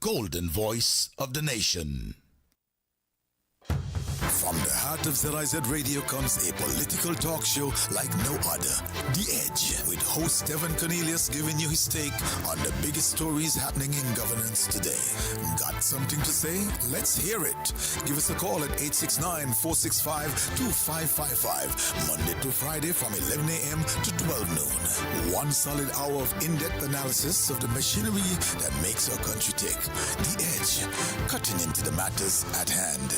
golden voice of the nation. From the heart of ZIZ Radio comes a political talk show like no other. The Edge, with host Devonne Cornelius giving you his take on the biggest stories happening in governance today. Got something to say? Let's hear it. Give us a call at 869-465-2555. Monday to Friday from 11 a.m. to 12 noon. One solid hour of in-depth analysis of the machinery that makes our country tick. The Edge, cutting into the matters at hand.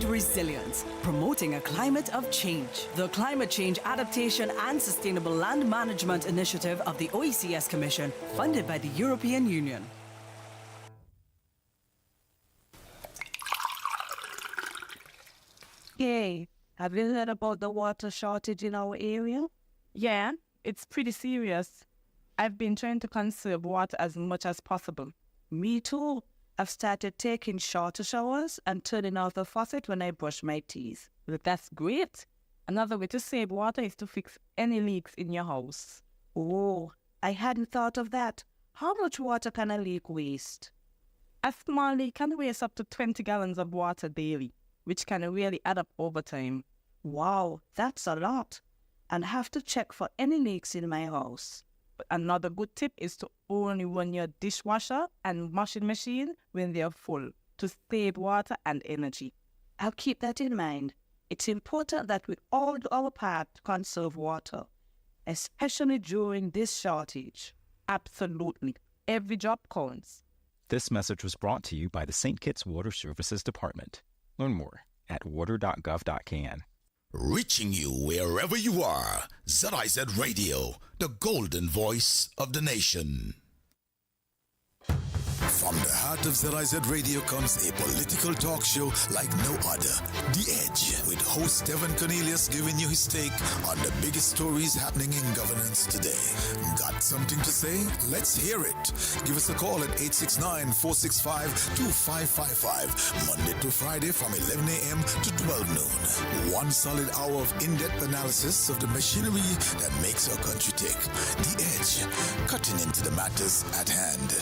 Resilience, promoting a climate of change. The Climate Change Adaptation and Sustainable Land Management Initiative of the OECS Commission, funded by the European Union. Hey, have you heard about the water shortage in our area? Yeah, it's pretty serious. I've been trying to conserve water as much as possible. Me too. I've started taking shorter showers and turning off the faucet when I brush my teeth. But that's great. Another way to save water is to fix any leaks in your house. Oh, I hadn't thought of that. How much water can a leak waste? A small leak can waste up to 20 gallons of water daily, which can really add up over time. Wow, that's a lot. And have to check for any leaks in my house. But another good tip is to only run your dishwasher and washing machine when they're full to save water and energy. I'll keep that in mind. It's important that we all do our part to conserve water, especially during this shortage. Absolutely. Every drop counts. This message was brought to you by the St. Kitts Water Services Department. Learn more at water.gov.kn. Reaching you wherever you are. ZIZ Radio, the golden voice of the nation. From the heart of ZIZ Radio comes a political talk show like no other. The Edge, with host Devonne Cornelius giving you his take on the biggest stories happening in governance today. Got something to say? Let's hear it. Give us a call at 869-465-2555. Monday to Friday from 11 a.m. to 12 noon. One solid hour of in-depth analysis of the machinery that makes our country tick. The Edge, cutting into the matters at hand.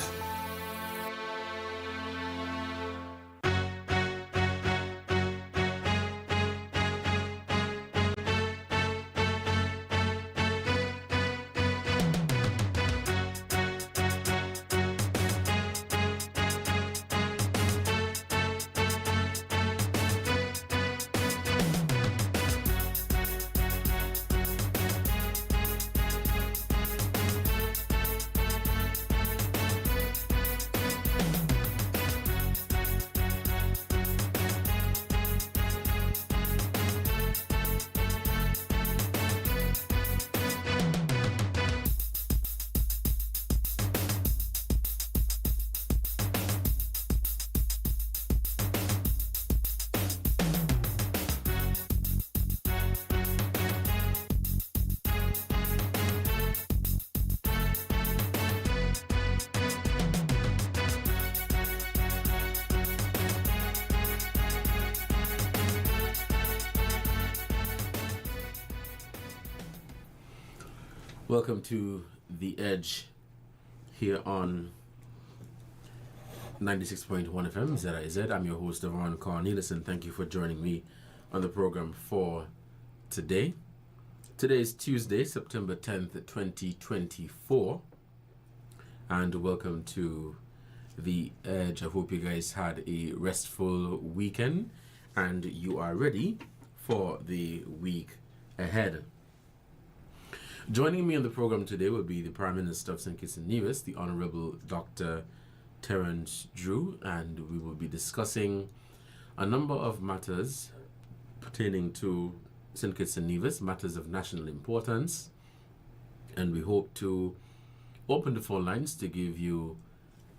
Welcome to The Edge here on 96.1 FM ZIZ. I'm your host, Devonne Cornelius, and thank you for joining me on the program for today. Today is Tuesday, September 10th, 2024, and welcome to The Edge. I hope you guys had a restful weekend and you are ready for the week ahead. Joining me on the program today will be the Prime Minister of St. Kitts and Nevis, the Honorable Dr. Terence Drew, and we will be discussing a number of matters pertaining to St. Kitts and Nevis, matters of national importance, and we hope to open the phone lines to give you,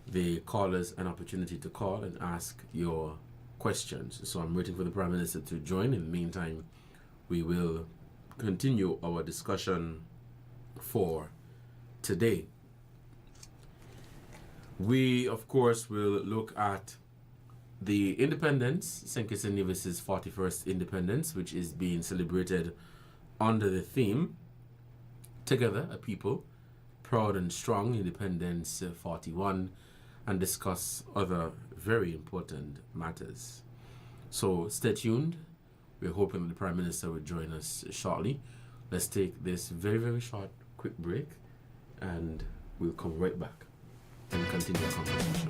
the callers, an opportunity to call and ask your questions. So I'm waiting for the Prime Minister to join. In the meantime, we will continue our discussion for today. We, of course, will look at the independence, St. Kitts and Nevis's 41st independence, which is being celebrated under the theme, Together, a People, Proud and Strong, Independence 41, and discuss other very important matters. So stay tuned. We're hoping that the Prime Minister will join us shortly. Let's take this very, very short, quick break, and we'll come right back and continue our conversation.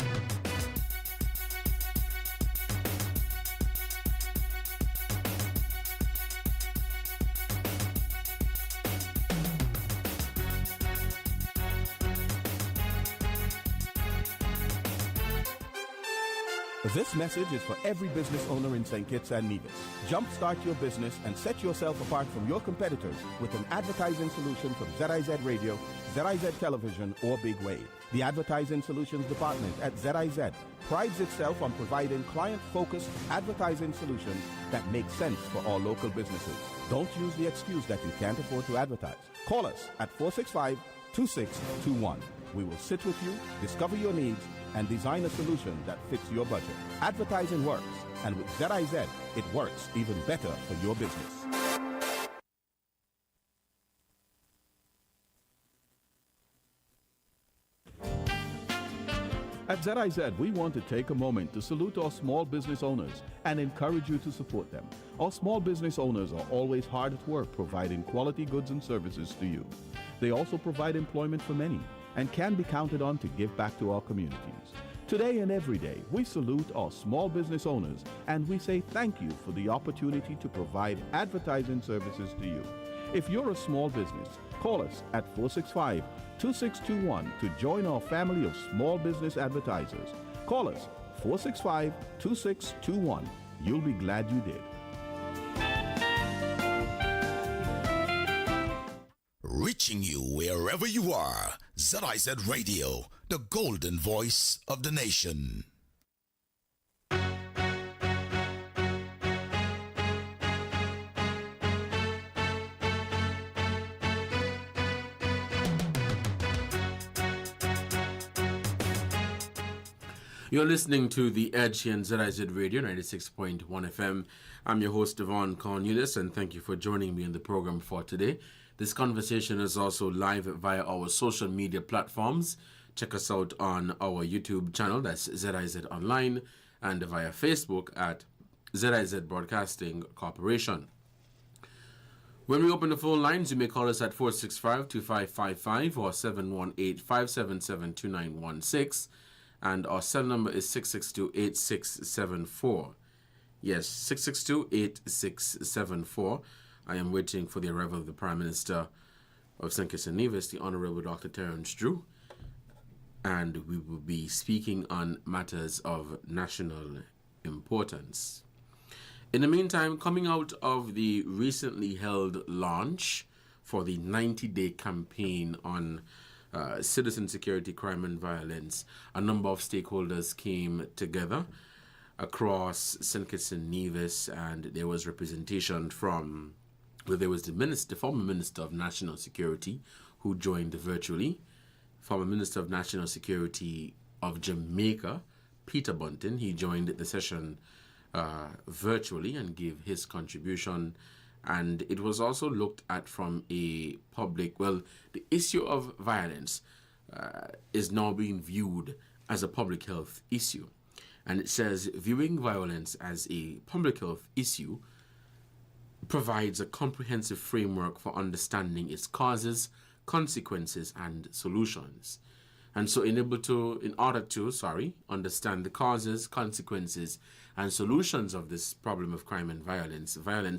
This message is for every business owner in St. Kitts and Nevis. Jumpstart your business and set yourself apart from your competitors with an advertising solution from ZIZ Radio, ZIZ Television, or Big Wave. The Advertising Solutions Department at ZIZ prides itself on providing client-focused advertising solutions that make sense for all local businesses. Don't use the excuse that you can't afford to advertise. Call us at 465-2621. We will sit with you, discover your needs, and design a solution that fits your budget. Advertising works, and with ZIZ, it works even better for your business. At ZIZ, we want to take a moment to salute our small business owners and encourage you to support them. Our small business owners are always hard at work providing quality goods and services to you. They also provide employment for many and can be counted on to give back to our communities. Today and every day, we salute our small business owners and we say thank you for the opportunity to provide advertising services to you. If you're a small business, call us at 465-2621 to join our family of small business advertisers. Call us 465-2621. You'll be glad you did. Reaching you wherever you are. ZIZ Radio, the golden voice of the nation. You're listening to The Edge here on ZIZ Radio, 96.1 FM. I'm your host, Devonne Cornelius, and thank you for joining me in the program for today. This conversation is also live via our social media platforms. Check us out on our YouTube channel, that's ZIZ Online, and via Facebook at ZIZ Broadcasting Corporation. When we open the phone lines, you may call us at 465-2555 or 718-577-2916, and our cell number is 662-8674. Yes, 662-8674. I am waiting for the arrival of the Prime Minister of St. Kitts and Nevis, the Honorable Dr. Terence Drew, and we will be speaking on matters of national importance. In the meantime, coming out of the recently held launch for the 90-day campaign on citizen security, crime and violence, a number of stakeholders came together across St. Kitts and Nevis, and there was representation from, well, there was the former Minister of National Security who joined virtually, former Minister of National Security of Jamaica, Peter Bunton. He joined the session virtually and gave his contribution, And it was also looked at from a public, well, the issue of violence is now being viewed as a public health issue. And it says viewing violence as a public health issue provides a comprehensive framework for understanding its causes, consequences, and solutions. And so in order to understand the causes, consequences, and solutions of this problem of crime and violence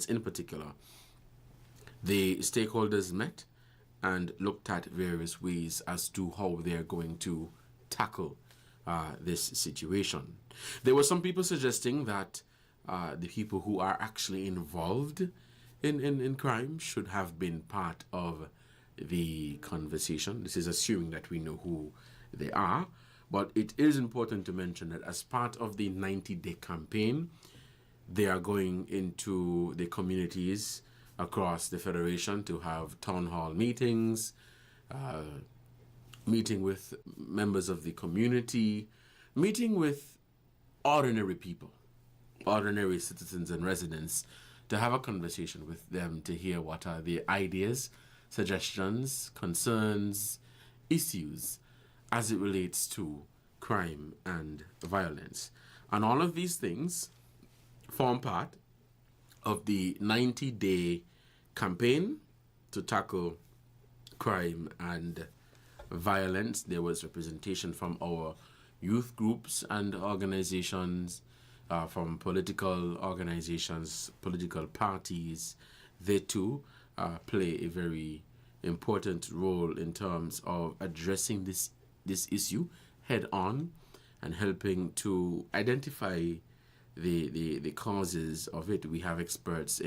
in particular, the stakeholders met and looked at various ways as to how they're going to tackle this situation. There were some people suggesting that the people who are actually involved in crime should have been part of the conversation. This is assuming that we know who they are, but it is important to mention that as part of the 90-day campaign, they are going into the communities across the Federation to have town hall meetings, meeting with members of the community, meeting with ordinary people, ordinary citizens and residents, to have a conversation with them to hear what are the ideas, suggestions, concerns, issues as it relates to crime and violence. And all of these things form part of the 90-day campaign to tackle crime and violence. There was representation from our youth groups and organizations, from political organizations, political parties. They too play a very important role in terms of addressing this issue head on and helping to identify the causes of it. We have experts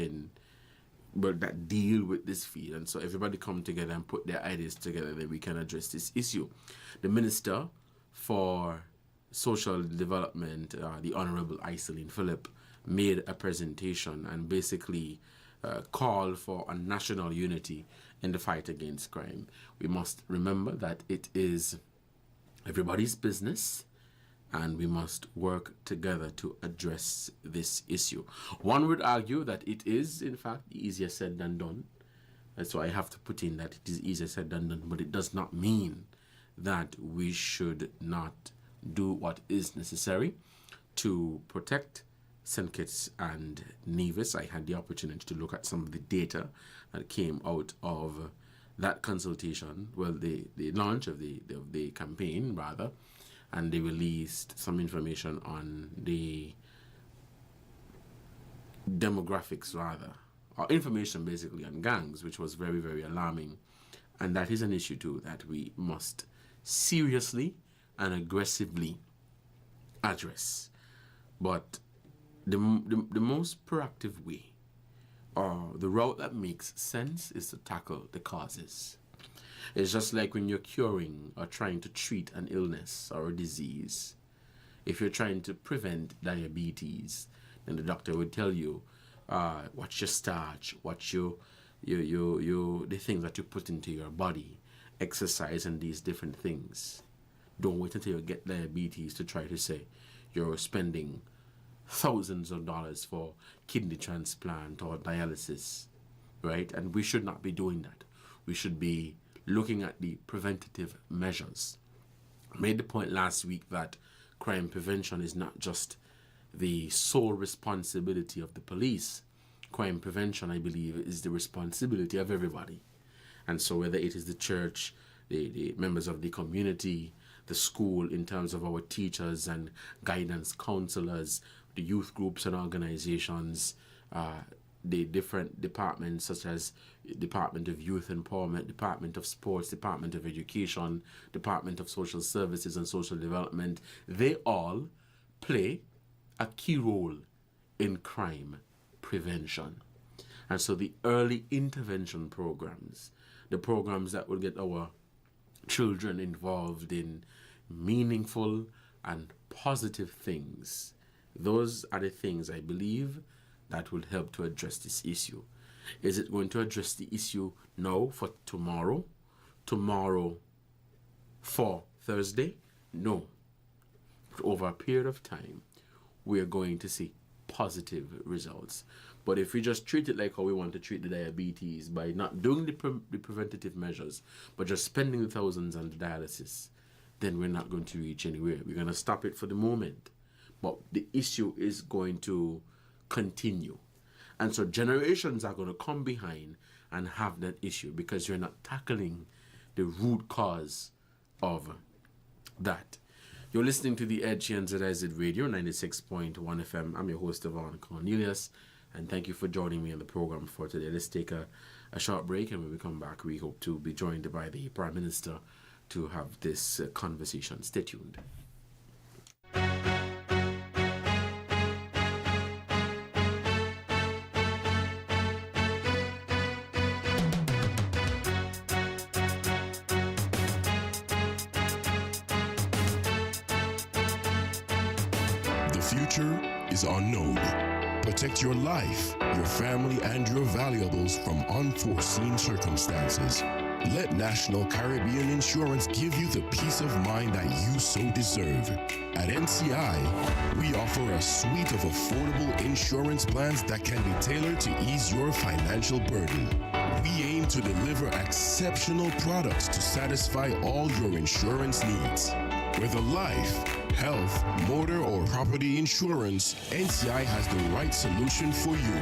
that deal with this field, and so everybody come together and put their ideas together, then we can address this issue. The Minister for Social Development, the Honorable Iselin Phillip, made a presentation and basically called for a national unity in the fight against crime. We must remember that it is everybody's business, and we must work together to address this issue. One would argue that it is, in fact, easier said than done. That's why I have to put in that it is easier said than done, but it does not mean that we should not do what is necessary to protect St. Kitts and Nevis. I had the opportunity to look at some of the data that came out of that consultation, the launch of the campaign, rather, and they released some information on the demographics, or information basically on gangs, which was very, very alarming. And that is an issue too that we must seriously and aggressively address. But the most proactive way, or the route that makes sense, is to tackle the causes. It's just like when you're curing or trying to treat an illness or a disease. If you're trying to prevent diabetes, then the doctor would tell you, watch your starch, watch the things that you put into your body, exercise, and these different things. Don't wait until you get diabetes to try to say you're spending thousands of dollars for kidney transplant or dialysis, right? And we should not be doing that. We should be looking at the preventative measures. I made the point last week that crime prevention is not just the sole responsibility of the police. Crime prevention, I believe, is the responsibility of everybody. And so whether it is the church, the members of the community, the school, in terms of our teachers and guidance counselors, the youth groups and organizations, the different departments such as Department of Youth Empowerment, Department of Sports, Department of Education, Department of Social Services and Social Development, they all play a key role in crime prevention. And so the early intervention programs, the programs that will get our children involved in meaningful and positive things, those are the things I believe that will help to address this issue. Is it going to address the issue now for tomorrow? Tomorrow for Thursday? No. But over a period of time, we are going to see positive results. But if we just treat it like how we want to treat the diabetes, by not doing the preventative measures, but just spending the thousands on the dialysis, then we're not going to reach anywhere. We're going to stop it for the moment. But the issue is going to continue. And so generations are going to come behind and have that issue because you're not tackling the root cause of that. You're listening to The Edge here on ZIZ Radio, 96.1 FM. I'm your host, Devonne Cornelius, and thank you for joining me on the program for today. Let's take a short break, and when we come back, we hope to be joined by the Prime Minister to have this conversation. Stay tuned. Future is unknown. Protect your life, your family, and your valuables from unforeseen circumstances. Let National Caribbean Insurance give you the peace of mind that you so deserve. At NCI, we offer a suite of affordable insurance plans that can be tailored to ease your financial burden. We aim to deliver exceptional products to satisfy all your insurance needs. Whether life, health, motor, or property insurance, NCI has the right solution for you.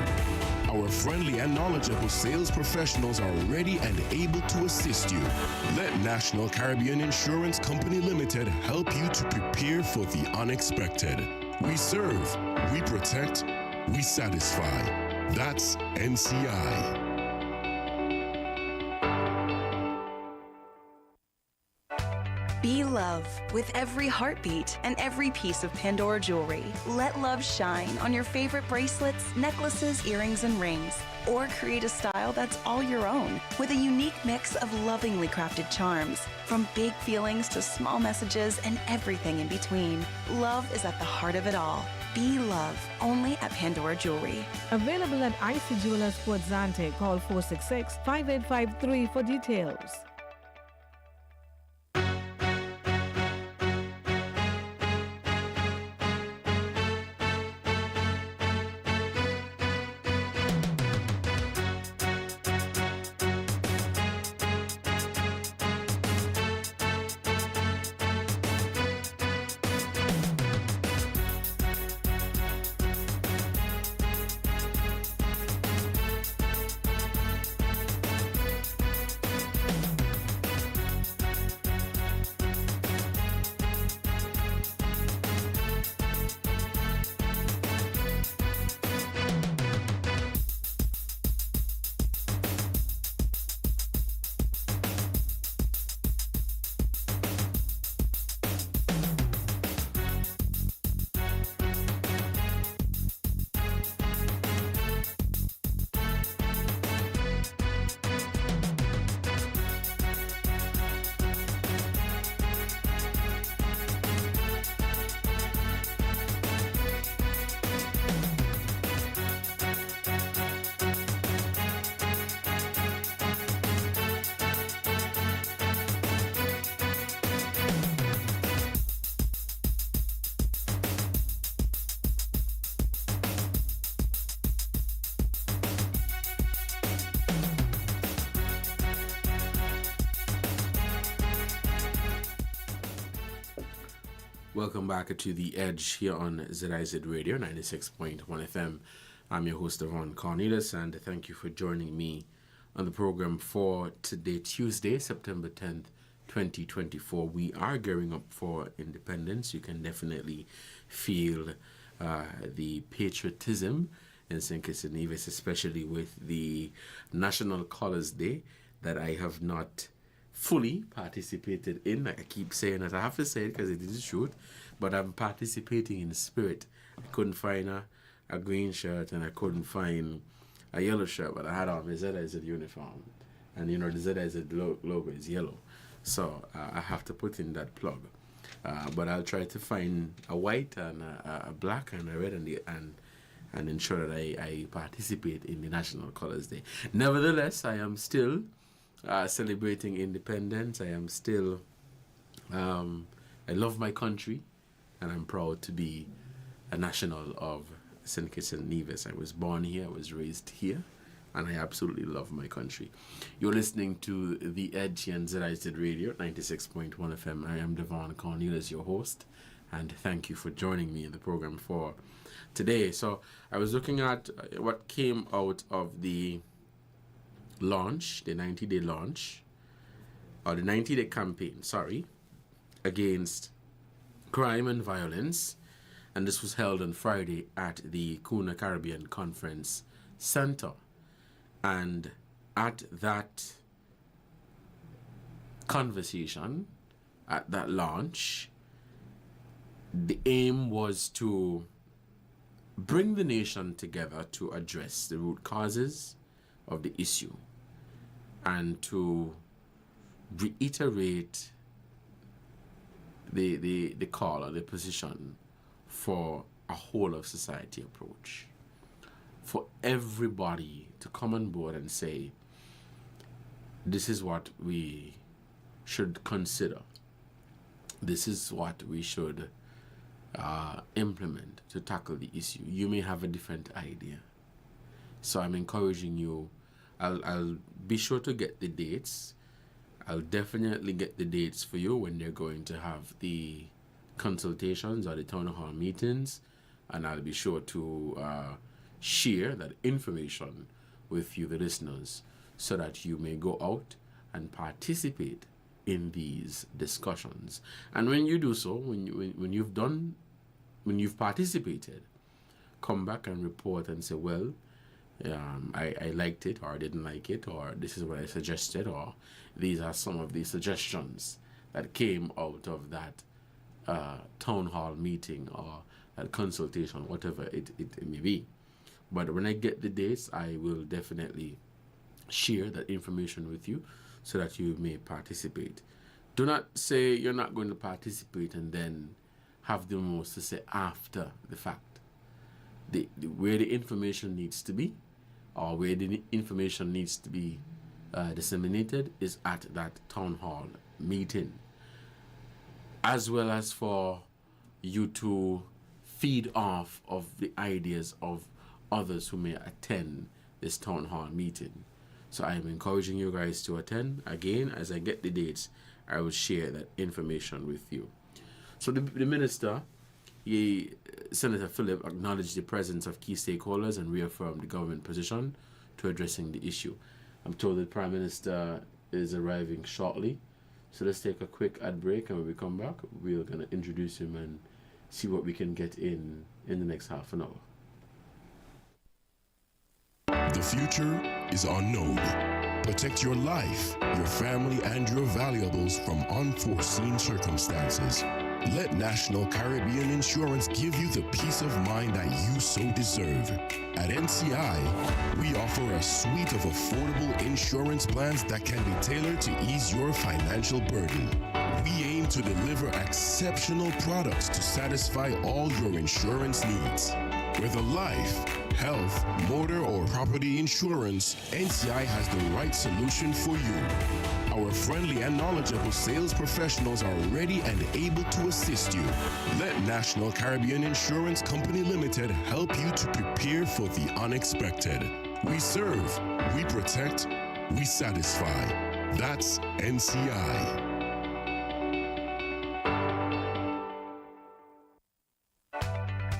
Our friendly and knowledgeable sales professionals are ready and able to assist you. Let National Caribbean Insurance Company Limited help you to prepare for the unexpected. We serve, we protect, we satisfy. That's NCI. Be love with every heartbeat and every piece of Pandora jewelry. Let love shine on your favorite bracelets, necklaces, earrings, and rings. Or create a style that's all your own with a unique mix of lovingly crafted charms. From big feelings to small messages and everything in between. Love is at the heart of it all. Be love, only at Pandora Jewelry. Available at IC Jewelers Port Zante. Call 466-5853 for details. Welcome back to The Edge here on ZIZ Radio, 96.1 FM. I'm your host, Devonne Cornelius, and thank you for joining me on the program for today, Tuesday, September 10th, 2024. We are gearing up for independence. You can definitely feel the patriotism in St. Kitts and Nevis, especially with the National Colors Day that I have not fully participated in. I keep saying it. I have to say it because it is the truth, but I'm participating in spirit. I couldn't find a green shirt and I couldn't find a yellow shirt, but I had on my ZIZ uniform. And you know, the ZIZ logo is yellow. So I have to put in that plug. But I'll try to find a white and a black and a red and ensure that I participate in the National Colors Day. Nevertheless, I am still celebrating independence. I am still, I love my country, and I'm proud to be a national of St. Kitts and Nevis. I was born here, I was raised here, and I absolutely love my country. You're listening to The Edge and ZIZ Radio, 96.1 FM. I am Devonne Cornelius, your host, and thank you for joining me in the program for today. So I was looking at what came out of the launch, the 90-day launch, or the 90-day campaign, against crime and violence. And this was held on Friday at the Kuna Caribbean Conference Center. And at that conversation, at that launch, the aim was to bring the nation together to address the root causes of the issue and to reiterate the call or the position for a whole of society approach, for everybody to come on board and say, this is what we should consider, this is what we should implement to tackle the issue. You may have a different idea, so I'm encouraging you. I'll be sure to get the dates. I'll definitely get the dates for you when they're going to have the consultations or the town hall meetings, and I'll be sure to share that information with you, the listeners, so that you may go out and participate in these discussions. And when you do so, when you've participated, come back and report and say, well, I liked it, or I didn't like it, or this is what I suggested, or these are some of the suggestions that came out of that town hall meeting or that consultation, whatever it may be. But when I get the dates, I will definitely share that information with you so that you may participate. Do not say you're not going to participate and then have the most to say after the fact. Where the information needs to be, or where the information needs to be disseminated, is at that town hall meeting, as well as for you to feed off of the ideas of others who may attend this town hall meeting. So I am encouraging you guys to attend. Again, as I get the dates, I will share that information with you. So the minister, Senator Phillip, acknowledged the presence of key stakeholders and reaffirmed the government position to addressing the issue. I'm told the Prime Minister is arriving shortly. So let's take a quick ad break, and when we come back, we're going to introduce him and see what we can get in the next half an hour. The future is unknown. Protect your life, your family, and your valuables from unforeseen circumstances. Let National Caribbean Insurance give you the peace of mind that you so deserve. At NCI, we offer a suite of affordable insurance plans that can be tailored to ease your financial burden. We aim to deliver exceptional products to satisfy all your insurance needs. Whether life, health, motor, or property insurance, NCI has the right solution for you. Our friendly and knowledgeable sales professionals are ready and able to assist you. Let National Caribbean Insurance Company Limited help you to prepare for the unexpected. We serve, we protect, we satisfy. That's NCI.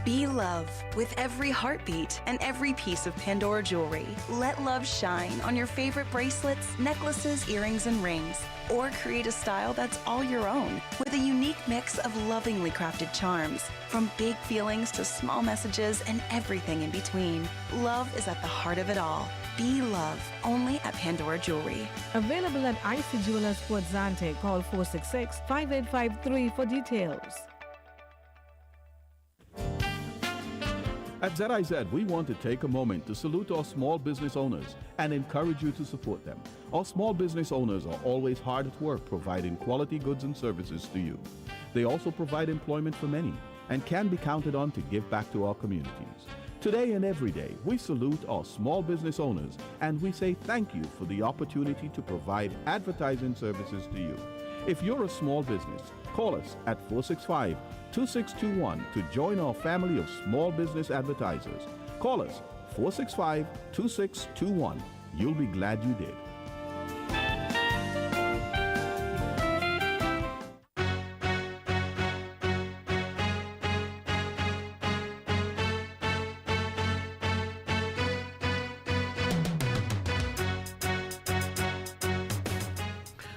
Be love with every heartbeat and every piece of Pandora jewelry. Let love shine on your favorite bracelets, necklaces, earrings, and rings. Or create a style that's all your own with a unique mix of lovingly crafted charms. From big feelings to small messages and everything in between. Love is at the heart of it all. Be love, only at Pandora Jewelry. Available at IC Jewelers Fort Zante. Call 466-5853 for details. At ZIZ, we want to take a moment to salute our small business owners and encourage you to support them. Our small business owners are always hard at work providing quality goods and services to you. They also provide employment for many and can be counted on to give back to our communities. Today and every day, we salute our small business owners and we say thank you for the opportunity to provide advertising services to you. If you're a small business, call us at 2621 to join our family of small business advertisers. Call us 465-2621. You'll be glad you did.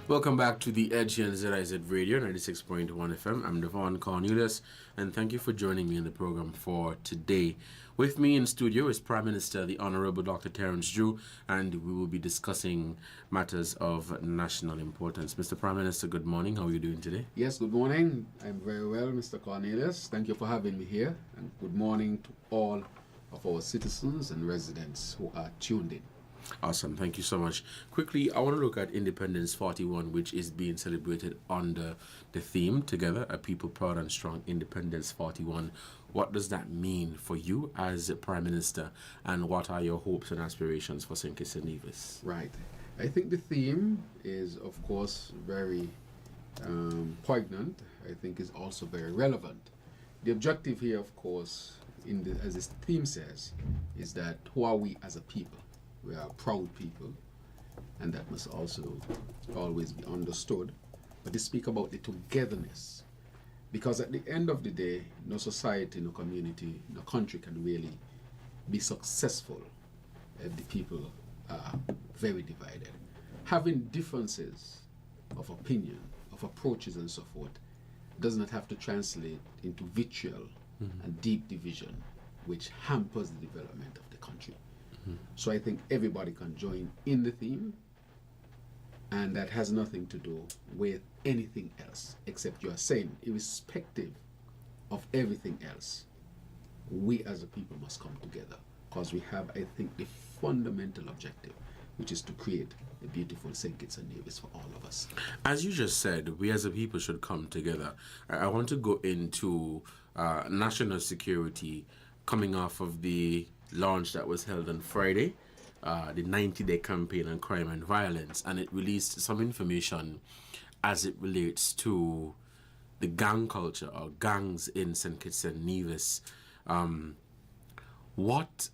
Welcome back to The Edge here on ZIZ Radio 96.1 FM. I'm Devonne Cornelius, and thank you for joining me in the program for today. With me in studio is Prime Minister, the Honorable Dr. Terence Drew, and we will be discussing matters of national importance. Mr. Prime Minister, good morning. How are you doing today? Yes, good morning. I'm very well, Mr. Cornelius. Thank you for having me here, and good morning to all of our citizens and residents who are tuned in. Awesome. Thank you so much. Quickly, I want to look at Independence 41, which is being celebrated under the theme, Together, a People Proud and Strong, Independence 41. What does that mean for you as Prime Minister, and what are your hopes and aspirations for St. Kitts and Nevis? Right. I think the theme is, of course, very poignant. I think is also very relevant. The objective here, of course, as this theme says, is that who are we as a people? We are proud people, and that must also always be understood. But they speak about the togetherness, because at the end of the day, no society, no community, no country can really be successful if the people are very divided. Having differences of opinion, of approaches and so forth, does not have to translate into vitriol and deep division, which hampers the development of the country. So I think everybody can join in the theme, and that has nothing to do with anything else, except you are saying, irrespective of everything else, we as a people must come together, because we have, I think, the fundamental objective, which is to create a beautiful St. Kitts and Nevis for all of us. As you just said, we as a people should come together. I want to go into national security coming off of the launch that was held on Friday, the 90-day campaign on crime and violence, and it released some information as it relates to the gang culture or gangs in St. Kitts and Nevis. What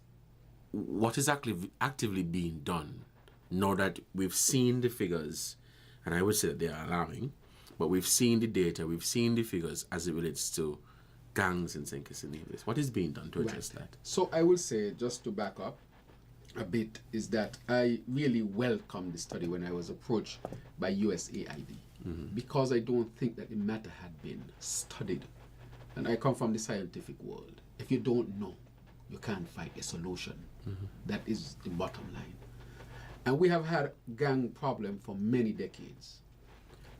is actively being done now that we've seen the figures, and I would say that they are alarming, but we've seen the data, we've seen the figures as it relates to gangs in St. Kitts and Nevis. What is being done to address that? So I will say, just to back up a bit, is that I really welcomed the study when I was approached by USAID, because I don't think that the matter had been studied. And I come from the scientific world. If you don't know, you can't find a solution. That is the bottom line. And we have had gang problem for many decades.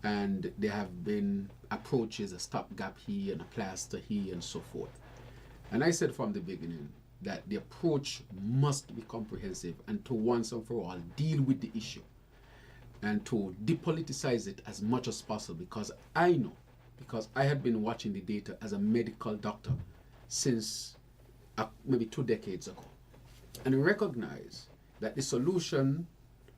And there have been approaches, a stopgap here and a plaster here and so forth. And I said from the beginning that the approach must be comprehensive and to once and for all deal with the issue and to depoliticize it as much as possible, because I know, because I had been watching the data as a medical doctor since maybe 2 decades ago, and recognize that the solution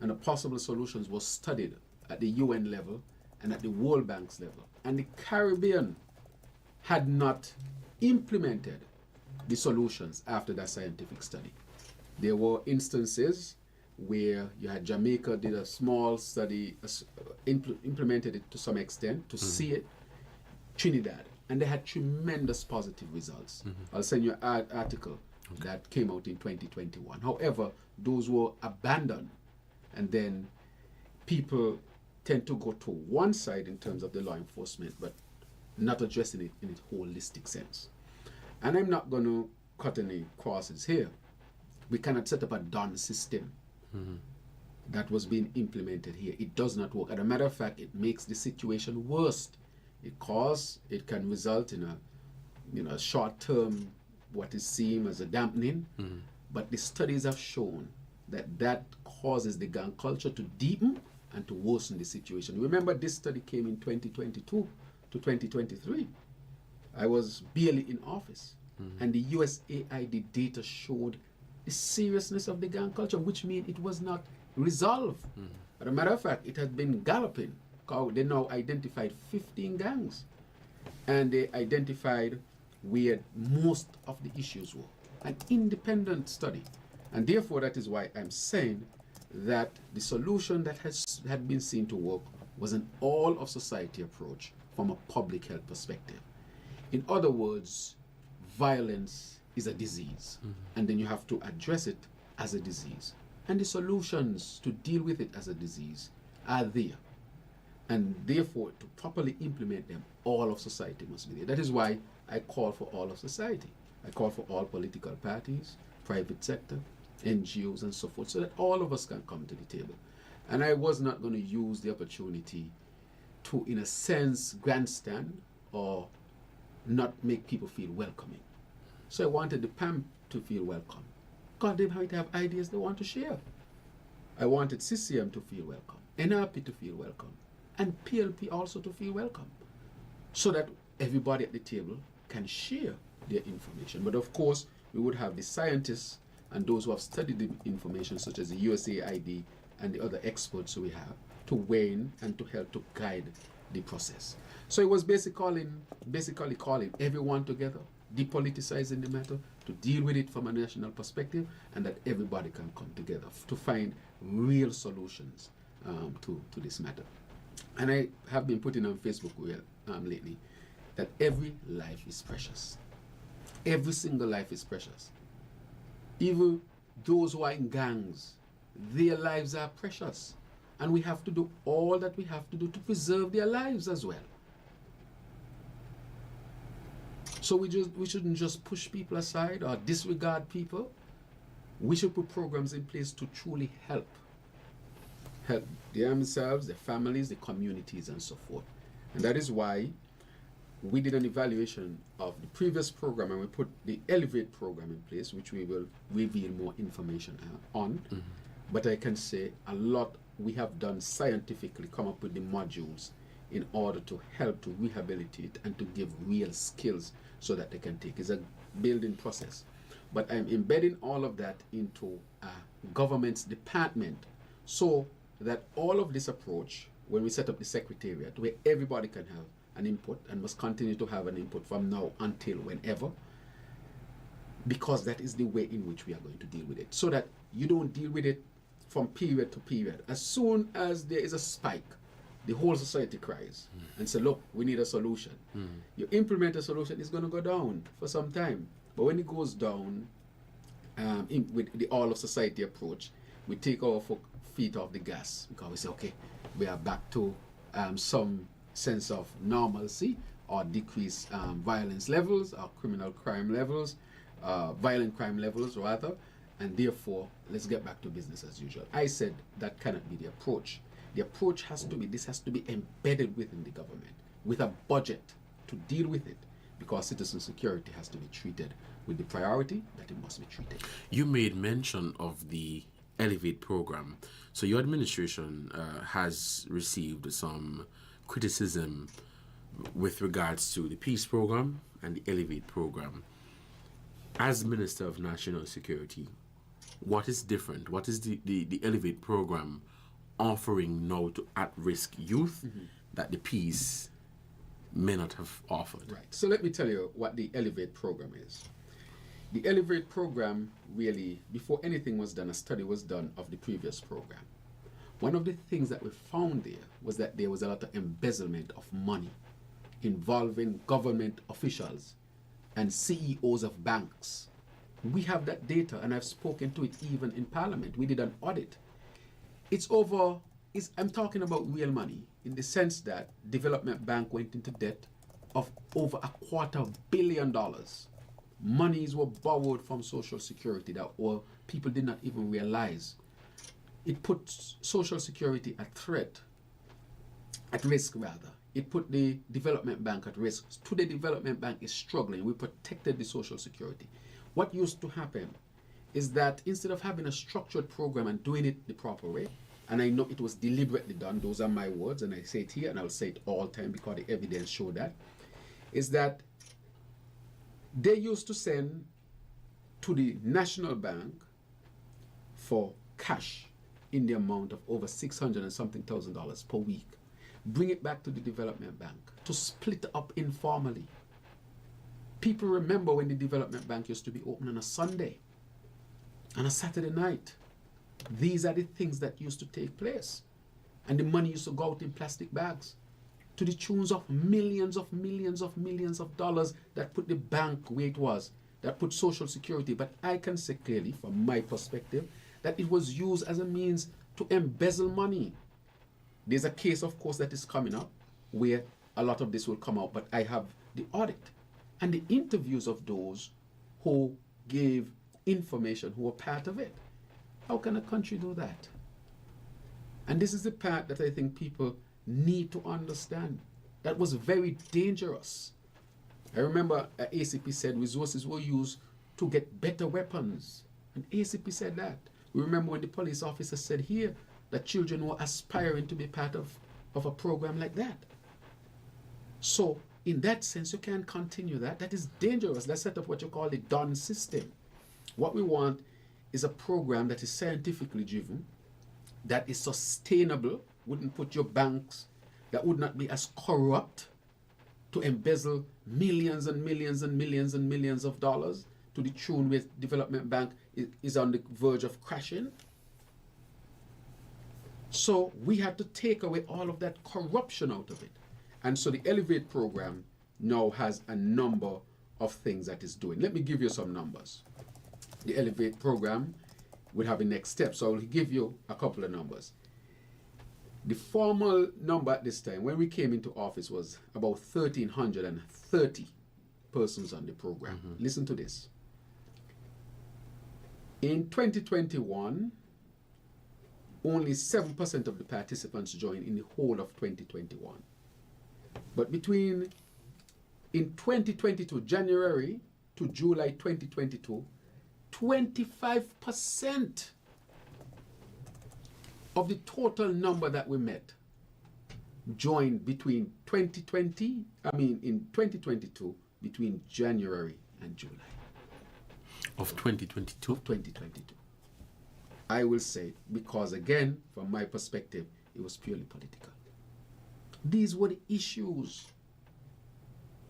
and the possible solutions was studied at the UN level and at the World Bank's level. And the Caribbean had not implemented the solutions after that scientific study. There were instances where you had Jamaica did a small study, implemented it to some extent to see it, Trinidad, and they had tremendous positive results. I'll send you an article that came out in 2021. However, those were abandoned, and then people tend to go to one side in terms of the law enforcement, but not addressing it in its holistic sense. And I'm not going to cut any crosses here. We cannot set up a done system that was being implemented here. It does not work. As a matter of fact, it makes the situation worse. It can result in a short-term, what is seen as a dampening. But the studies have shown that causes the gang culture to deepen and to worsen the situation. Remember, this study came in 2022 to 2023. I was barely in office, and the USAID data showed the seriousness of the gang culture, which means it was not resolved. As a matter of fact, it has been galloping. They now identified 15 gangs. and they identified where most of the issues were. An independent study. And therefore, that is why I'm saying that the solution that had been seen to work was an all of society approach from a public health perspective. In other words, violence is a disease, and then you have to address it as a disease. And the solutions to deal with it as a disease are there. And therefore, to properly implement them, all of society must be there. That is why I call for all of society. I call for all political parties, private sector, NGOs, and so forth, so that all of us can come to the table. And I was not going to use the opportunity to, in a sense, grandstand or not make people feel welcoming. So I wanted the PAM to feel welcome. God, they might have ideas they want to share. I wanted CCM to feel welcome, NRP to feel welcome, and PLP also to feel welcome, so that everybody at the table can share their information. But of course, we would have the scientists and those who have studied the information, such as the USAID and the other experts we have, to weigh in and to help to guide the process. So it was basically calling everyone together, depoliticizing the matter, to deal with it from a national perspective, and that everybody can come together to find real solutions to this matter. And I have been putting on Facebook lately that every life is precious. Every single life is precious. Even those who are in gangs, their lives are precious. And we have to do all that we have to do to preserve their lives as well. So we shouldn't just push people aside or disregard people. We should put programs in place to truly help themselves, their families, the communities, and so forth. And that is why we did an evaluation of the previous program, and we put the Elevate program in place, which we will reveal more information on. But I can say a lot we have done scientifically, come up with the modules in order to help to rehabilitate and to give real skills so that they can take. It's a building process. But I'm embedding all of that into a government's department, so that all of this approach, when we set up the secretariat, where everybody can have an input and must continue to have an input from now until whenever, because that is the way in which we are going to deal with it, so that you don't deal with it from period to period. As soon as there is a spike, the whole society cries and say, look, we need a solution. You implement a solution, it's going to go down for some time. But when it goes down, with the all of society approach, we take our feet off the gas, because we say, okay, we are back to some sense of normalcy, or decreased violence levels, or criminal crime levels, violent crime levels rather, and therefore let's get back to business as usual. I said that cannot be the approach. The approach has to be, this has to be embedded within the government with a budget to deal with it, because citizen security has to be treated with the priority that it must be treated. You made mention of the Elevate program. So your administration has received some criticism with regards to the Peace program and the Elevate program. As Minister of National Security, what is different? What is the Elevate program offering now to at-risk youth that the Peace may not have offered? Right. So let me tell you what the Elevate program is. The Elevate program, really, before anything was done, a study was done of the previous program. One of the things that we found there was that there was a lot of embezzlement of money involving government officials and CEOs of banks. We have that data, and I've spoken to it even in Parliament. We did an audit. I'm talking about real money, in the sense that Development Bank went into debt of over $250 million. Monies were borrowed from Social Security that people did not even realize. It put Social Security at risk rather. It put the Development Bank at risk. Today, Development Bank is struggling. We protected the Social Security. What used to happen is that instead of having a structured program and doing it the proper way, and I know it was deliberately done, those are my words, and I say it here, and I'll say it all the time because the evidence show that, is that they used to send to the National Bank for cash in the amount of over $600 and something thousand per week. bring it back to the development bank, to split up informally. People remember when the development bank used to be open on a Sunday, on a Saturday night. These are the things that used to take place. And the money used to go out in plastic bags to the tunes of millions of dollars that put the bank where it was, that put Social Security. But I can say clearly, from my perspective, that it was used as a means to embezzle money. There's a case, of course, that is coming up where a lot of this will come out, but I have the audit and the interviews of those who gave information, who were part of it. How can a country do that? And this is the part that I think people need to understand. That was very dangerous. I remember ACP said resources were used to get better weapons. And ACP said that. We remember when the police officer said here that children were aspiring to be part of a program like that. So in that sense, you can't continue that. That is dangerous. Let's set up what you call the DON system. What we want is a program that is scientifically driven, that is sustainable, wouldn't put your banks, that would not be as corrupt to embezzle millions and millions and millions and millions of dollars to the tune where Development Bank is on the verge of crashing. So we had to take away all of that corruption out of it. And so the Elevate program now has a number of things that it's doing. Let me give you some numbers. The Elevate program will have a next step. So I will give you a couple of numbers. The formal number at this time, when we came into office, was about 1,330 persons on the program. Mm-hmm. Listen to this. In 2021, only 7% of the participants joined in the whole of 2021. But in 2022, January to July 2022, 25% of the total number that we met joined in 2022, between January and July. Of 2022? Of 2022. I will say, because again, from my perspective, it was purely political. These were the issues.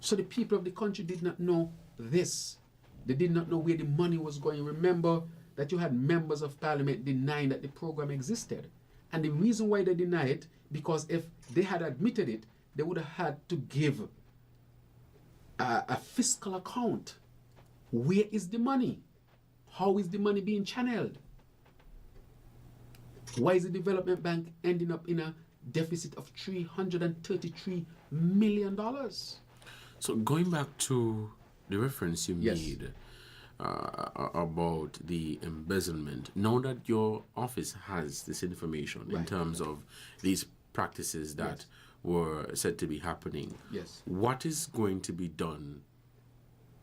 So the people of the country did not know this. They did not know where the money was going. Remember that you had members of parliament denying that the program existed. And the reason why they deny it, because if they had admitted it, they would have had to give a fiscal account. Where is the money? How is the money being channeled? Why is the development bank ending up in a deficit of $333 million? So going back to the reference you made about the embezzlement, now that your office has this information in terms of these practices that were said to be happening, what is going to be done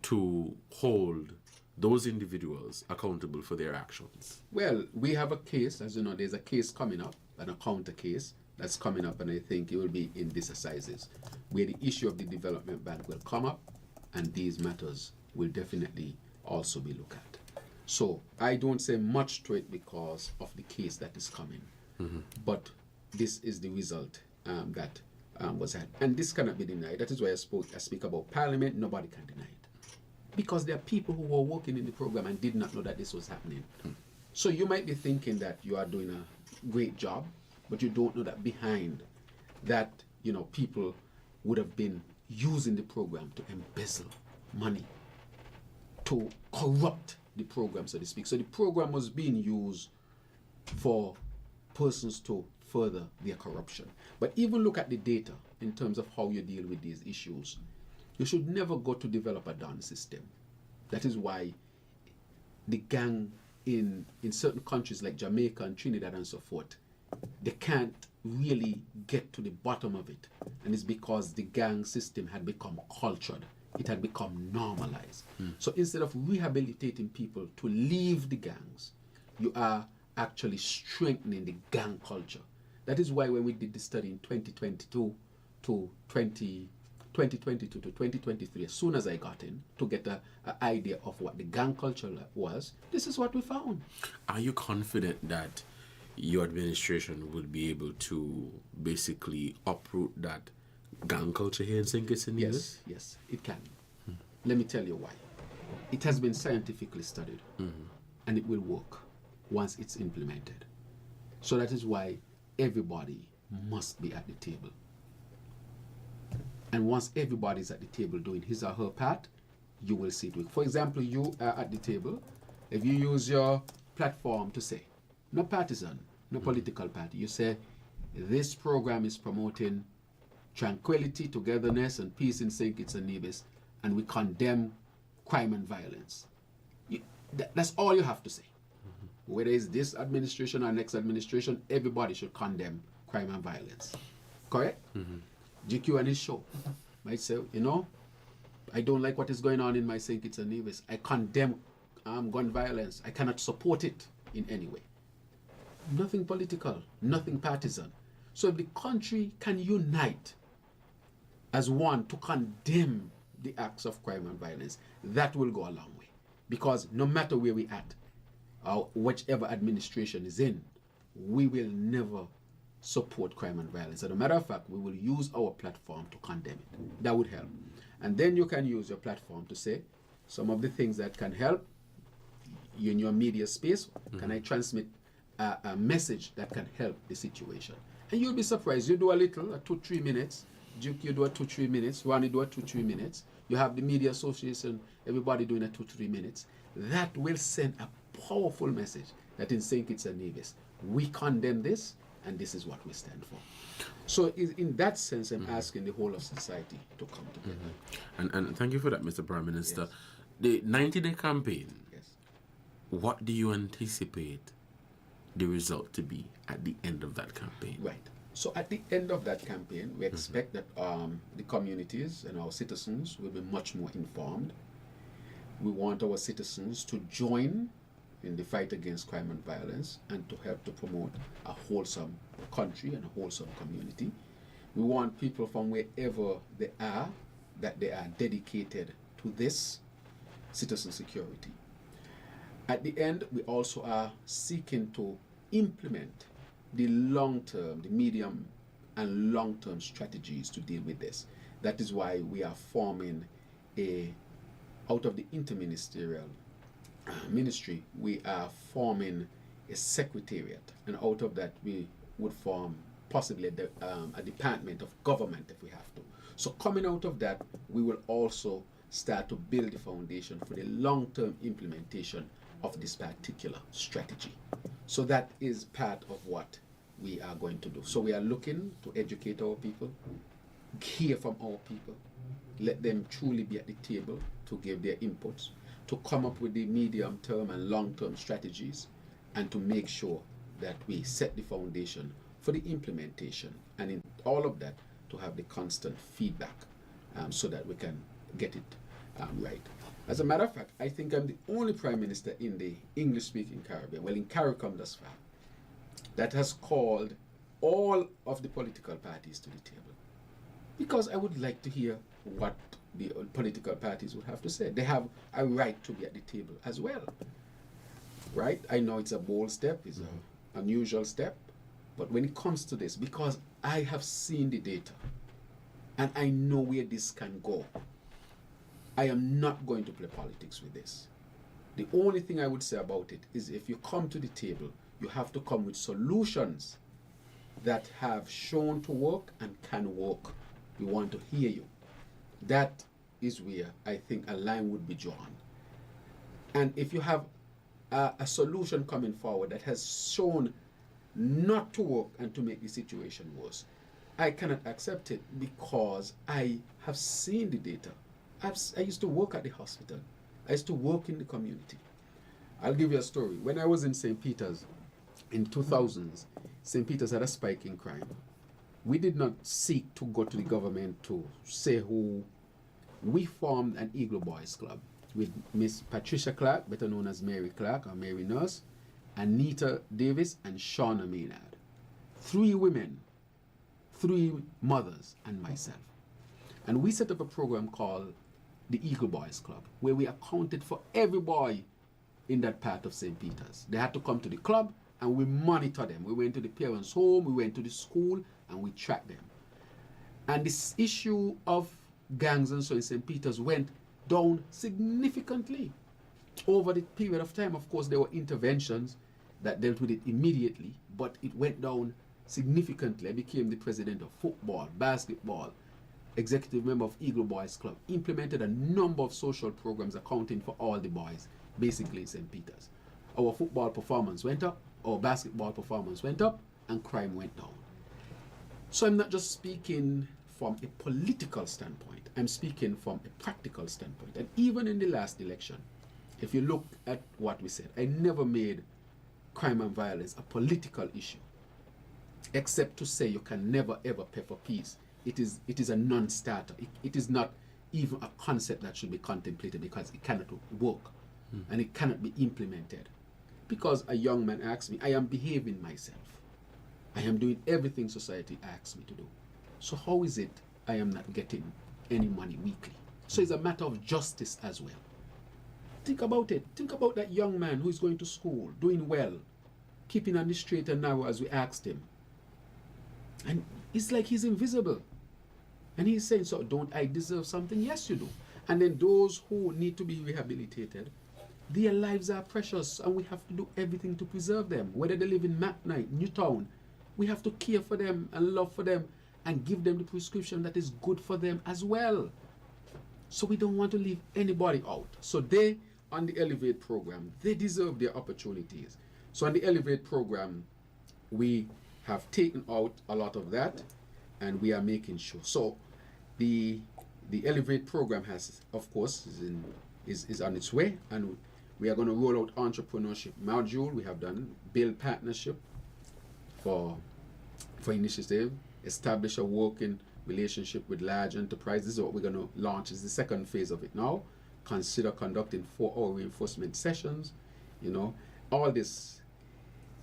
to hold those individuals accountable for their actions? Well, we have a case, as you know, there's a case coming up, a counter case that's coming up, and I think it will be in these assizes, where the issue of the development bank will come up, and these matters will definitely also be looked at. So I don't say much to it because of the case that is coming, but this is the result that was had, and this cannot be denied. That is why I speak about Parliament. Nobody can deny it, because there are people who were working in the program and did not know that this was happening. So you might be thinking that you are doing a great job, but you don't know that behind that, people would have been using the program to embezzle money, to corrupt the program, so to speak. So the program was being used for persons to further their corruption. But even look at the data in terms of how you deal with these issues. You should never go to develop a DON system. That is why the gang in certain countries like Jamaica and Trinidad and so forth, they can't really get to the bottom of it. And it's because the gang system had become cultured. It had become normalized. So instead of rehabilitating people to leave the gangs, you are actually strengthening the gang culture. That is why when we did the study in 2022 to 2023, as soon as I got in to get an idea of what the gang culture was, this is what we found. Are you confident that your administration would be able to basically uproot that gang culture here in St. Kitts and Nevis? Yes, it can. Let me tell you why. It has been scientifically studied, and it will work once it's implemented. So that is why everybody must be at the table. And once everybody is at the table doing his or her part, you will see it work. For example, you are at the table. If you use your platform to say, no partisan, no political party, you say, this program is promoting tranquility, togetherness, and peace in St. Kitts and Nevis, and we condemn crime and violence. That's all you have to say. Whether it's this administration or next administration, everybody should condemn crime and violence. Correct? GQ and his show might say, you know, I don't like what is going on in my St. Kitts and Nevis. I condemn gun violence. I cannot support it in any way. Nothing political, nothing partisan. So if the country can unite as one to condemn the acts of crime and violence, that will go a long way. Because no matter where we at, or whichever administration is in, we will never support crime and violence. As a matter of fact, we will use our platform to condemn it. That would help. And then you can use your platform to say some of the things that can help you in your media space. Can I transmit a message that can help the situation? And you'll be surprised. You do a little, 2-3 minutes. Duke, you do a 2-3 minutes. Ronnie do a 2-3 minutes. You have the media association, everybody doing a 2-3 minutes. That will send a powerful message that in St. Kitts and Nevis, we condemn this, and this is what we stand for. So in that sense, I'm asking the whole of society to come together. And thank you for that, Mr. Prime Minister. Yes. The 90-day campaign, Yes. what do you anticipate the result to be at the end of that campaign? Right. So at the end of that campaign, we expect that the communities and our citizens will be much more informed. We want our citizens to join in the fight against crime and violence and to help to promote a wholesome country and a wholesome community. We want people from wherever they are, that they are dedicated to this citizen security. At the end, we also are seeking to implement the long-term, the medium and long-term strategies to deal with this. That is why we are forming out of the interministerial ministry, we are forming a secretariat, and out of that we would form possibly a department of government if we have to. So coming out of that, we will also start to build the foundation for the long-term implementation of this particular strategy. So that is part of what we are going to do. So we are looking to educate our people, hear from our people, let them truly be at the table to give their inputs, to come up with the medium-term and long-term strategies, and to make sure that we set the foundation for the implementation, and in all of that, to have the constant feedback so that we can get it right. As a matter of fact, I think I'm the only Prime Minister in the English-speaking Caribbean, well, in CARICOM thus far, that has called all of the political parties to the table. Because I would like to hear what the political parties would have to say. They have a right to be at the table as well. Right? I know it's a bold step, it's an unusual step, but when it comes to this, because I have seen the data and I know where this can go, I am not going to play politics with this. The only thing I would say about it is if you come to the table, you have to come with solutions that have shown to work and can work. We want to hear you. That is where I think a line would be drawn. And if you have a solution coming forward that has shown not to work and to make the situation worse, I cannot accept it because I have seen the data. I used to work at the hospital. I used to work in the community. I'll give you a story. When I was in St. Peter's in 2000s, St. Peter's had a spike in crime. We did not seek to go to the government to say who. We formed an Eagle Boys Club with Miss Patricia Clark, better known as Mary Clark or Mary Nurse, Anita Davis, and Shauna Maynard. 3 women, 3 mothers, and myself. And we set up a program called the Eagle Boys Club, where we accounted for every boy in that part of St. Peter's. They had to come to the club and we monitor them. We went to the parents' home, we went to the school, and we tracked them. And this issue of gangs and so in St. Peter's went down significantly over the period of time. Of course, there were interventions that dealt with it immediately, but it went down significantly. I became the president of football, basketball, executive member of Eagle Boys Club, implemented a number of social programs accounting for all the boys, basically in St. Peter's. Our football performance went up, our basketball performance went up, and crime went down. So I'm not just speaking from a political standpoint, I'm speaking from a practical standpoint. And even in the last election, if you look at what we said, I never made crime and violence a political issue, except to say you can never ever pay for peace. It is a non-starter. It is not even a concept that should be contemplated because it cannot work and it cannot be implemented. Because a young man asks me, I am behaving myself. I am doing everything society asks me to do. So how is it I am not getting any money weekly? So it's a matter of justice as well. Think about it. Think about that young man who is going to school, doing well, keeping on the straight and narrow as we asked him. And it's like he's invisible. And he's saying, so don't I deserve something? Yes, you do. And then those who need to be rehabilitated, their lives are precious and we have to do everything to preserve them. Whether they live in McKnight, Newtown, we have to care for them and love for them and give them the prescription that is good for them as well. So we don't want to leave anybody out. So they, on the Elevate program, they deserve their opportunities. So on the Elevate program, we have taken out a lot of that and we are making sure. So the Elevate program has, of course, is on its way, and we are going to roll out entrepreneurship module. We have done build partnership for initiative, establish a working relationship with large enterprises. This is what we're going to launch. Is the second phase of it now. Consider conducting 4-hour reinforcement sessions, all this.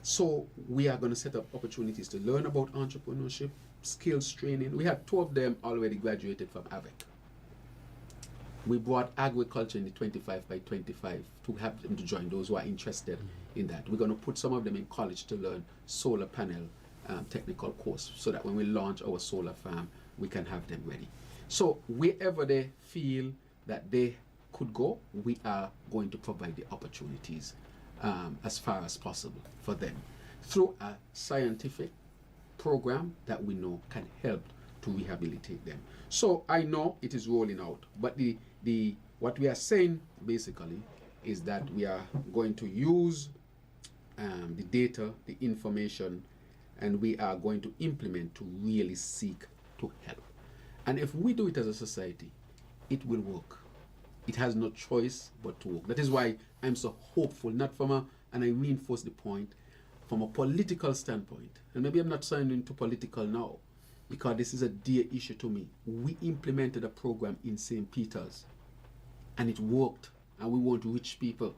So we are going to set up opportunities to learn about entrepreneurship, skills training. We had 2 of them already graduated from AVEC. We brought agriculture in the 25 by 25 to have them to join, those who are interested in that. We're going to put some of them in college to learn solar panel technical course, so that when we launch our solar farm, we can have them ready. So wherever they feel that they could go, we are going to provide the opportunities as far as possible for them through a scientific program that we know can help to rehabilitate them. So I know it is rolling out, but what we are saying basically is that we are going to use the data, the information, and we are going to implement to really seek to help. And if we do it as a society, it will work. It has no choice but to work. That is why I'm so hopeful, not from and I reinforce the point, from a political standpoint. And maybe I'm not sounding too political now, because this is a dear issue to me. We implemented a program in St. Peter's, and it worked, and we want to reach people.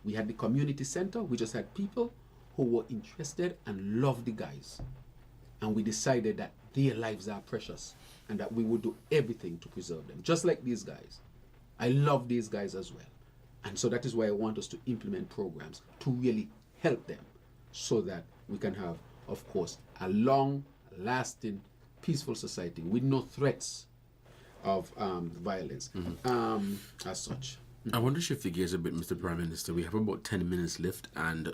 We had the community center. We just had people who were interested and loved the guys. And we decided that their lives are precious and that we would do everything to preserve them, just like these guys. I love these guys as well. And so that is why I want us to implement programs to really help them, so that we can have, of course, a long-lasting, peaceful society with no threats of violence as such. I want to shift the gears a bit, Mr. Prime Minister. We have about 10 minutes left and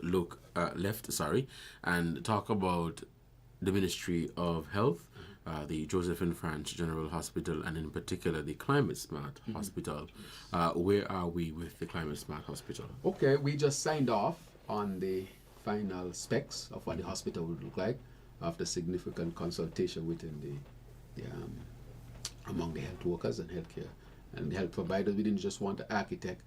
and talk about the Ministry of Health, the Josephine French General Hospital, and in particular the Climate Smart Hospital. Where are we with the Climate Smart Hospital? Okay, we just signed off on the final specs of what the hospital would look like after significant consultation within the among the health workers and healthcare and the health providers. We didn't just want the architect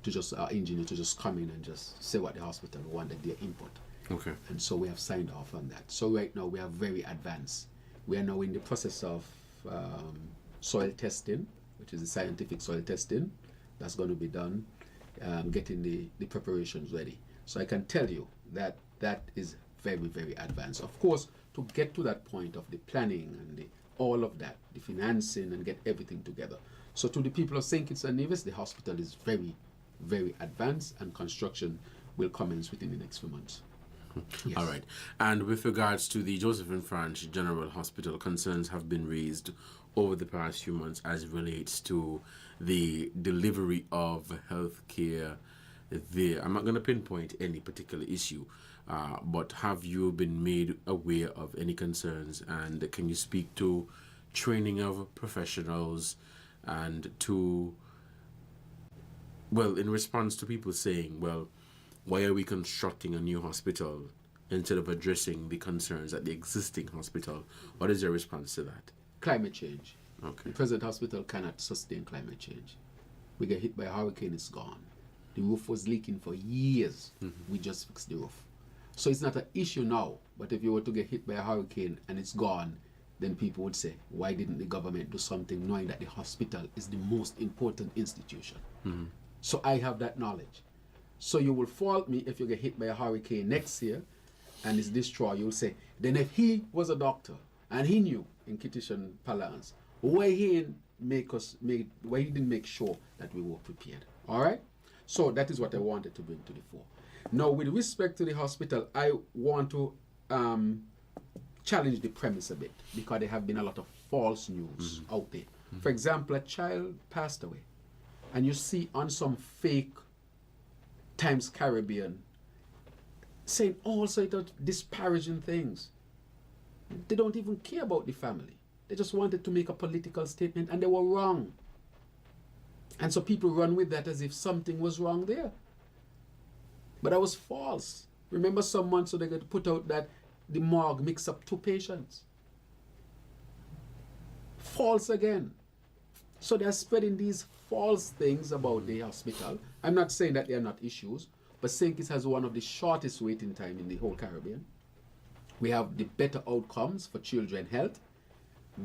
to just engineer to just come in and just say what the hospital wanted, their input. Okay. And so we have signed off on that. So right now we are very advanced. We are now in the process of soil testing, which is the scientific soil testing. That's going to be done, getting the preparations ready. So I can tell you that that is very, very advanced. Of course, to get to that point of the planning and all of that, the financing and get everything together. So to the people of St. Kitts and Nevis, the hospital is very, very advanced, and construction will commence within the next few months. Yes. All right. And with regards to the Josephine Franch General Hospital, concerns have been raised over the past few months as it relates to the delivery of health care there. I'm not going to pinpoint any particular issue, but have you been made aware of any concerns? And can you speak to training of professionals and to, well, in response to people saying, well, why are we constructing a new hospital instead of addressing the concerns at the existing hospital? What is your response to that? Climate change. Okay. The present hospital cannot sustain climate change. We get hit by a hurricane, it's gone. The roof was leaking for years. We just fixed the roof. So it's not an issue now, but if you were to get hit by a hurricane and it's gone, then people would say, why didn't the government do something, knowing that the hospital is the most important institution? So I have that knowledge. So you will fault me if you get hit by a hurricane next year and it's destroyed. You'll say, then if he was a doctor and he knew in Kitishan Palance, why he didn't make sure that we were prepared? All right? So that is what I wanted to bring to the fore. Now, with respect to the hospital, I want to challenge the premise a bit, because there have been a lot of false news out there. For example, a child passed away, and you see on some fake Times Caribbean saying all sorts of disparaging things. They don't even care about the family. They just wanted to make a political statement, and they were wrong. And so people run with that as if something was wrong there. But that was false. Remember some months ago they got put out that the morgue mixed up 2 patients. False again. So they're spreading these false things about the hospital. I'm not saying that they are not issues, but St. Kitts has one of the shortest waiting time in the whole Caribbean. We have the better outcomes for children health,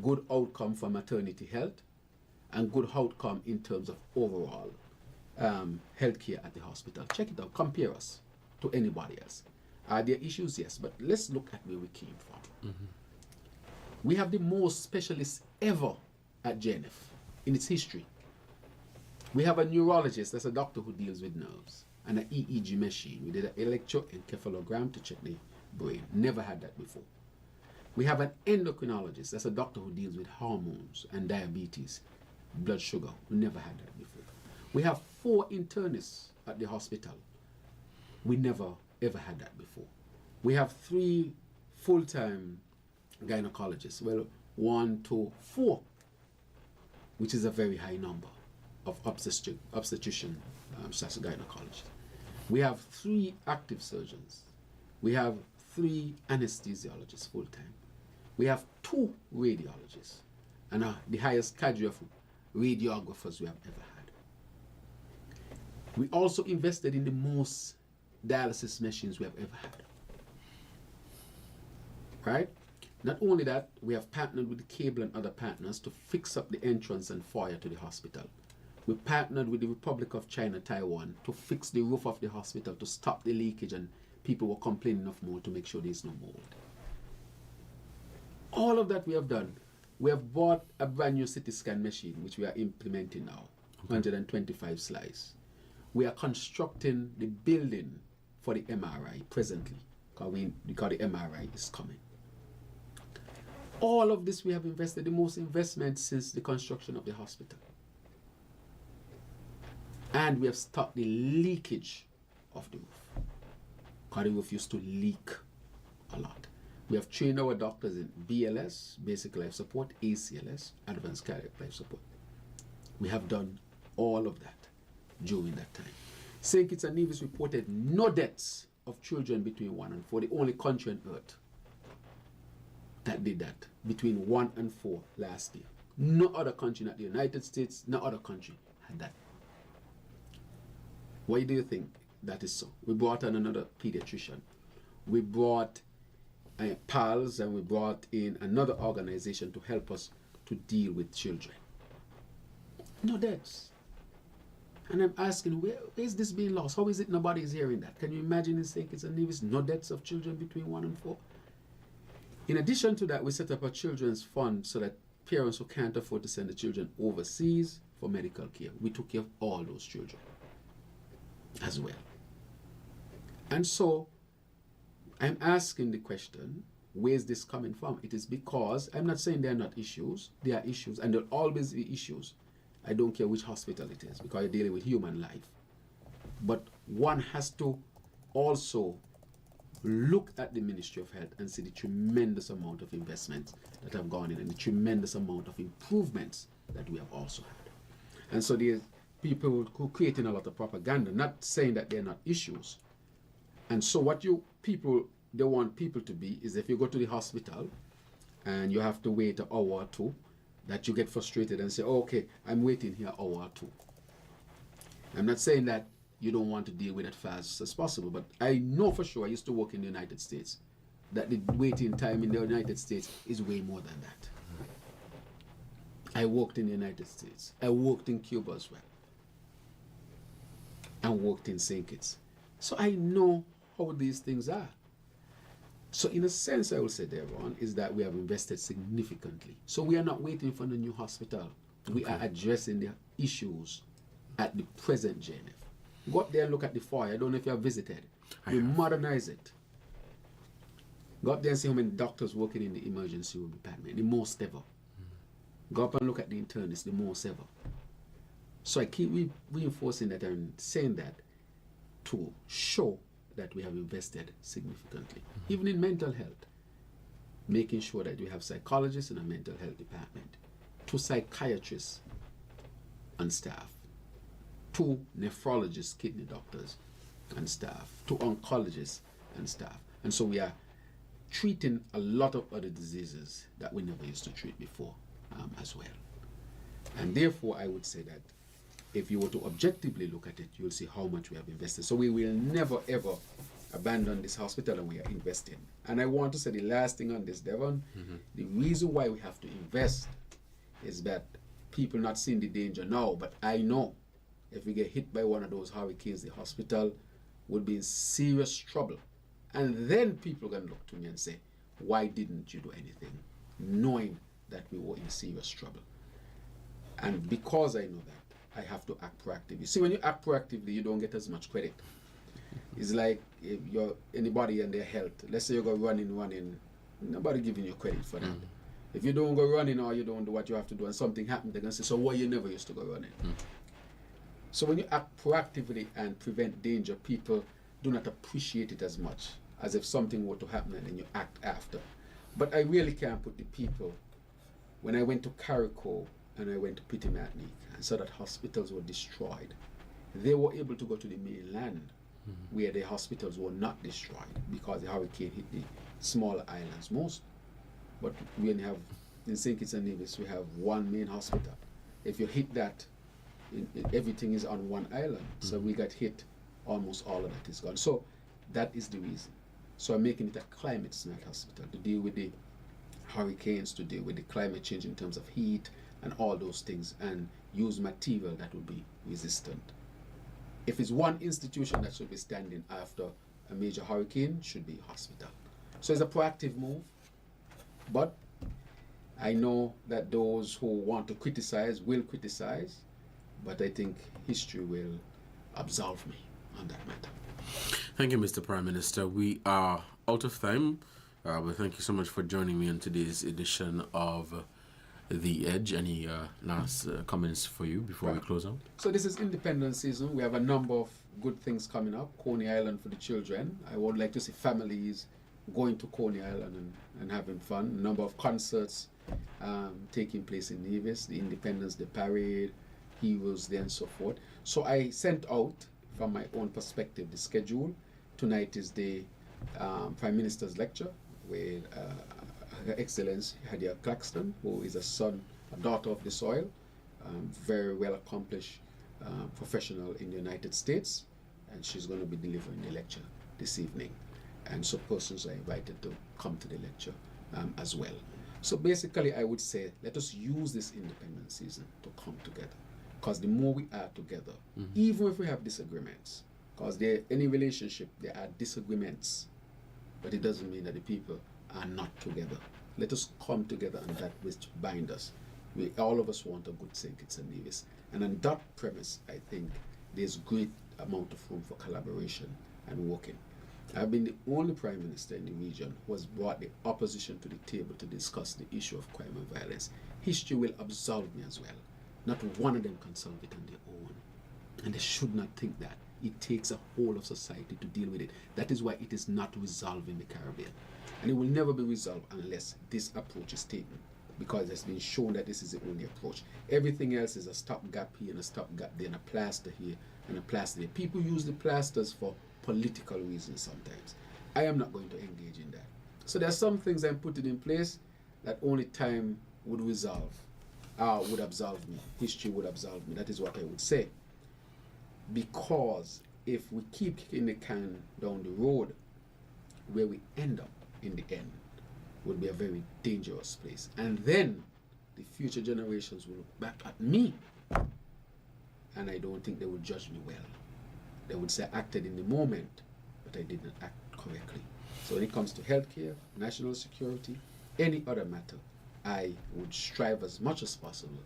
good outcome for maternity health, and good outcome in terms of overall healthcare at the hospital. Check it out. Compare us to anybody else. Are there issues? Yes, but let's look at where we came from. We have the most specialists ever at JNF in its history. We have a neurologist, that's a doctor who deals with nerves, and an EEG machine. We did an electroencephalogram to check the brain. Never had that before. We have an endocrinologist, that's a doctor who deals with hormones and diabetes, blood sugar. We never had that before. We have 4 internists at the hospital. We never ever had that before. We have 3 full-time gynecologists. Well, 1, 2, 4, which is a very high number of obstetrician gynecologists. We have 3 active surgeons. We have 3 anesthesiologists full-time. We have 2 radiologists, and the highest cadre of radiographers we have ever had. We also invested in the most dialysis machines we have ever had. Right? Not only that, we have partnered with the cable and other partners to fix up the entrance and foyer to the hospital. We partnered with the Republic of China, Taiwan, to fix the roof of the hospital to stop the leakage, and people were complaining of mold to make sure there's no mold. All of that we have done. We have bought a brand new CT scan machine, which we are implementing now, 125 slices. We are constructing the building for the MRI presently, because the MRI is coming. All of this we have invested, the most investment since the construction of the hospital. And we have stopped the leakage of the roof, because the roof used to leak a lot. We have trained our doctors in BLS, basic life support, ACLS, advanced cardiac life support. We have done all of that during that time. St. Kitts and Nevis reported no deaths of children between 1 and 4, the only country on earth that did that, between 1 and 4 last year. No other country, not the United States, no other country had that. Why do you think that is so? We brought in another pediatrician. We brought PALS, and we brought in another organization to help us to deal with children. No deaths. And I'm asking, where is this being lost? How is it nobody is hearing that? Can you imagine in St. Kitts and Nevis, no deaths of children between 1 and 4? In addition to that, we set up a children's fund so that parents who can't afford to send the children overseas for medical care, we took care of all those children as well. And so, I'm asking the question, where is this coming from? It is because, I'm not saying there are not issues. There are issues, and there'll always be issues. I don't care which hospital it is, because you're dealing with human life. But one has to also look at the Ministry of Health and see the tremendous amount of investments that have gone in and the tremendous amount of improvements that we have also had. And so there's people who creating a lot of propaganda, not saying that they're not issues. And so what they want people to be is, if you go to the hospital and you have to wait an hour or two, that you get frustrated and say, oh, okay, I'm waiting here an hour or two. I'm not saying that you don't want to deal with it fast as possible, but I know for sure, I used to work in the United States, that the waiting time in the United States is way more than that. I worked in the United States. I worked in Cuba as well. And worked in St. Kitts. So I know how these things are. So in a sense, I will say, Devon, is that we have invested significantly. So we are not waiting for the new hospital. We are addressing the issues at the present JNF. Go up there and look at the foyer. I don't know if you have visited. We modernize it. Go up there and see how many doctors working in the emergency room department, the most ever. Go up and look at the internists, the most ever. So I keep reinforcing that and saying that to show that we have invested significantly, even in mental health, making sure that we have psychologists in a mental health department, 2 psychiatrists on staff, 2 nephrologists, kidney doctors and staff, 2 oncologists and staff. And so we are treating a lot of other diseases that we never used to treat before as well. And therefore, I would say that if you were to objectively look at it, you'll see how much we have invested. So we will never, ever abandon this hospital, and we are investing. And I want to say the last thing on this, Devon, the reason why we have to invest is that people not seeing the danger now, but I know if we get hit by one of those hurricanes, the hospital would be in serious trouble. And then people are going to look to me and say, why didn't you do anything? Knowing that we were in serious trouble. And because I know that, I have to act proactively. See, when you act proactively, you don't get as much credit. It's like if you're anybody and their health. Let's say you go running, nobody giving you credit for that. If you don't go running or you don't do what you have to do and something happened, they're going to say, so why you never used to go running? So when you act proactively and prevent danger, people do not appreciate it as much as if something were to happen and then you act after. But I really can't put the people. When I went to Carrico and I went to Pitimatnik and saw that hospitals were destroyed, they were able to go to the mainland where the hospitals were not destroyed because the hurricane hit the smaller islands most. But we only have, in St. Kitts and Nevis, we have one main hospital. If you hit that, everything is on one island. So we got hit, almost all of that is gone. So that is the reason. So I'm making it a climate smart hospital to deal with the hurricanes, to deal with the climate change in terms of heat and all those things, and use material that will be resistant. If it's one institution that should be standing after a major hurricane, should be a hospital. So it's a proactive move, but I know that those who want to criticize will criticize, but I think history will absolve me on that matter. Thank you, Mr. Prime Minister. We are out of time, but thank you so much for joining me on today's edition of The Edge. Any last comments for you before we close out? So this is Independence season. We have a number of good things coming up. Coney Island for the children. I would like to see families going to Coney Island and having fun. A number of concerts taking place in Nevis, the Independence, the parade, Heroes Day and so forth. So I sent out, from my own perspective, the schedule. Tonight is the Prime Minister's lecture with Her Excellency Hadia Claxton, who is a daughter of the soil, very well accomplished professional in the United States, and she's going to be delivering the lecture this evening. And so persons are invited to come to the lecture as well. So basically I would say, let us use this independence season to come together. Because the more we are together, even if we have disagreements, because any relationship, there are disagreements, but it doesn't mean that the people are not together. Let us come together on that which bind us. All of us want a good St. Kitts and Nevis. And on that premise, I think there's great amount of room for collaboration and working. I've been the only Prime Minister in the region who has brought the opposition to the table to discuss the issue of crime and violence. History will absolve me as well. Not one of them can solve it on their own. And they should not think that. It takes a whole of society to deal with it. That is why it is not resolved in the Caribbean. And it will never be resolved unless this approach is taken, because it's been shown that this is the only approach. Everything else is a stopgap here and a stopgap there and a plaster here and a plaster there. People use the plasters for political reasons sometimes. I am not going to engage in that. So there are some things I'm putting in place that only time would resolve, would absolve me. History would absolve me. That is what I would say. Because if we keep kicking the can down the road, where we end up in the end would be a very dangerous place. And then the future generations will look back at me, and I don't think they would judge me well. They would say I acted in the moment, but I did not act correctly. So when it comes to healthcare, national security, any other matter, I would strive as much as possible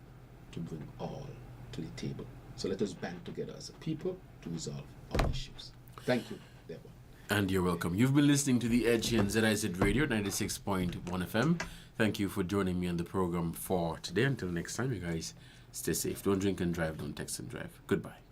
to bring all to the table. So let us band together as a people to resolve our issues. Thank you, Devonne. And you're welcome. You've been listening to The Edge here in ZIZ Radio 96.1 FM. Thank you for joining me on the program for today. Until next time, you guys stay safe. Don't drink and drive. Don't text and drive. Goodbye.